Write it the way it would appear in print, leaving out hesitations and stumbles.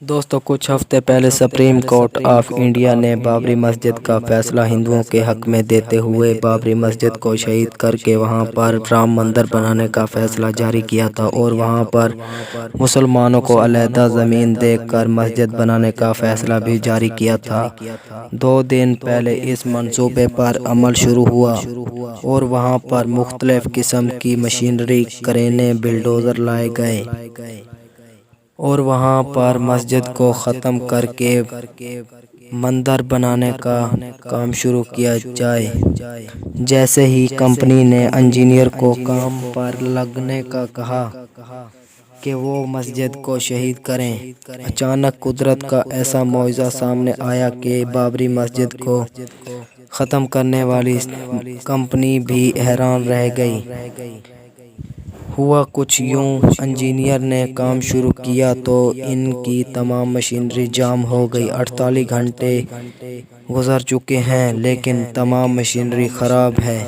دوستو کچھ ہفتے پہلے سپریم کورٹ آف انڈیا نے بابری مسجد کا فیصلہ ہندوؤں کے حق میں دیتے ہوئے بابری مسجد کو شہید کر کے وہاں پر رام مندر بنانے کا فیصلہ جاری کیا تھا اور وہاں پر مسلمانوں کو علیحدہ زمین دے کر مسجد بنانے کا فیصلہ بھی جاری کیا تھا۔ 2 دن پہلے اس منصوبے پر عمل شروع ہوا اور وہاں پر مختلف قسم کی مشینری، کرینے، بلڈوزر لائے گئے اور وہاں پر مسجد کو ختم کر کے مندر بنانے کا کام شروع کیا جائے۔ جیسے ہی کمپنی نے انجینئر کو کام پر لگنے کا کہا کہ وہ مسجد کو شہید کریں، اچانک قدرت کا ایسا معجزہ سامنے آیا کہ بابری مسجد کو ختم کرنے والی کمپنی بھی حیران رہ گئی۔ ہوا کچھ یوں، انجینئر نے کام شروع کیا تو ان کی تمام مشینری جام ہو گئی۔ 48 گھنٹے گزر چکے ہیں لیکن تمام مشینری خراب ہے۔